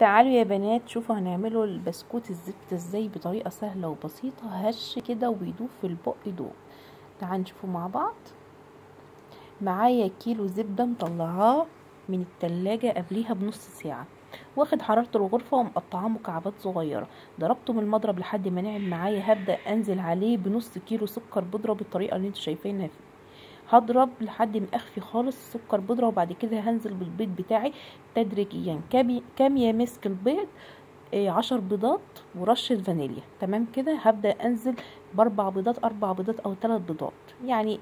تعالوا يا بنات شوفوا هنعمله البسكوت الزبدة ازاي بطريقة سهلة وبسيطة، هش كده وبيدوب في البق دوب. تعالوا نشوفوا مع بعض. معايا كيلو زبدة مطلعاه من التلاجة قبليها بنص ساعة، واخد حرارة الغرفة ومقطعاه مكعبات صغيرة. ضربته من المضرب لحد ما ناعم معايا. هبدأ انزل عليه بنص كيلو سكر بودرة بالطريقة اللي انتوا شايفينها فيه. هضرب لحد ما اخفي خالص السكر بودرة، وبعد كده هنزل بالبيض بتاعي تدريجيا. كام يمسك البيض؟ 10 بيضات ورشة فانيليا. تمام كده. هبدأ انزل باربع بيضات، 4 بيضات او 3 بيضات يعني،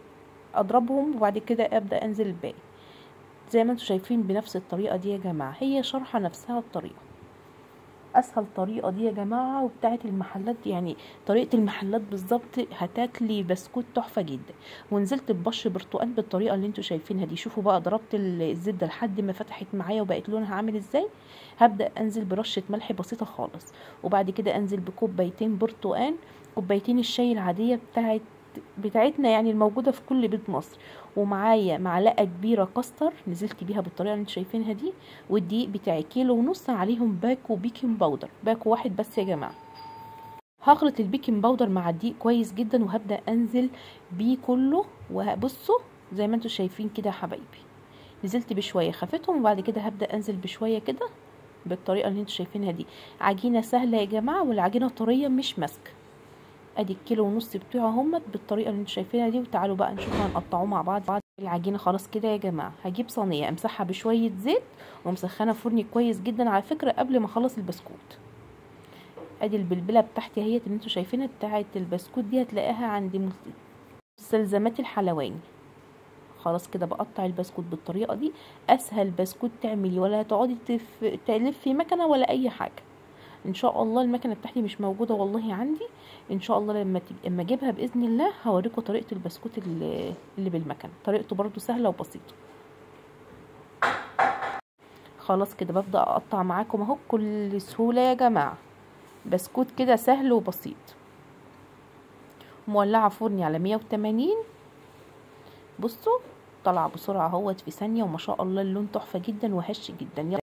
اضربهم وبعد كده ابدأ انزل الباقي زي ما انتوا شايفين بنفس الطريقة دي يا جماعة. هي شرحة نفسها الطريقة، اسهل طريقة دي يا جماعة، وبتاعت المحلات يعني طريقة المحلات بالظبط. هتاكلي بسكوت تحفة جدا. ونزلت ببش برتقال بالطريقة اللي انتوا شايفينها دي. شوفوا بقى ضربت الزبدة لحد ما فتحت معايا وبقت لونها عامل ازاي. هبدأ انزل برشة ملح بسيطة خالص، وبعد كده انزل بكوبايتين برتقال، كوبايتين الشاي العادية بتاعتنا يعني الموجودة في كل بيت مصر. ومعايا معلقة كبيرة كاستر نزلت بيها بالطريقة اللي انتوا شايفينها دي. والدقيق بتاعي كيلو ونص، عليهم باكو بيكنج باودر، باكو واحد بس يا جماعة. هخلط البيكنج باودر مع الدقيق كويس جدا، وهبدأ انزل بيه كله. وهبصوا زي ما انتوا شايفين كده يا حبايبي، نزلت بشوية خفتهم، وبعد كده هبدأ انزل بشوية كده بالطريقة اللي انتوا شايفينها دي. عجينة سهلة يا جماعة، والعجينة طرية مش ماسكة. ادي الكيلو ونص بتوعه همت بالطريقه اللي انتوا شايفينها دي. وتعالوا بقى نشوف هنقطعوه مع بعض. العجينه خلاص كده يا جماعه. هجيب صينيه امسحها بشويه زيت ومسخنه فرني كويس جدا على فكره قبل ما اخلص البسكوت. ادي البلبله بتاعتي اهيت اللي انتوا شايفينها بتاعه البسكوت دي، هتلاقيها عند مستلزمات الحلواني. خلاص كده بقطع البسكوت بالطريقه دي. اسهل بسكوت تعملي، ولا تقعدي تلفي مكنه ولا اي حاجه. ان شاء الله المكنه بتاعتي مش موجوده والله عندي. ان شاء الله لما اجيبها باذن الله هوريكم طريقه البسكوت اللي بالمكنه. طريقته برضو سهله وبسيطه. خلاص كده ببدا اقطع معاكم اهو بكل سهوله يا جماعه. بسكوت كده سهل وبسيط. مولعه فرني على 180. بصوا طلع بسرعه اهوت في ثانيه، وما شاء الله اللون تحفه جدا وهش جدا.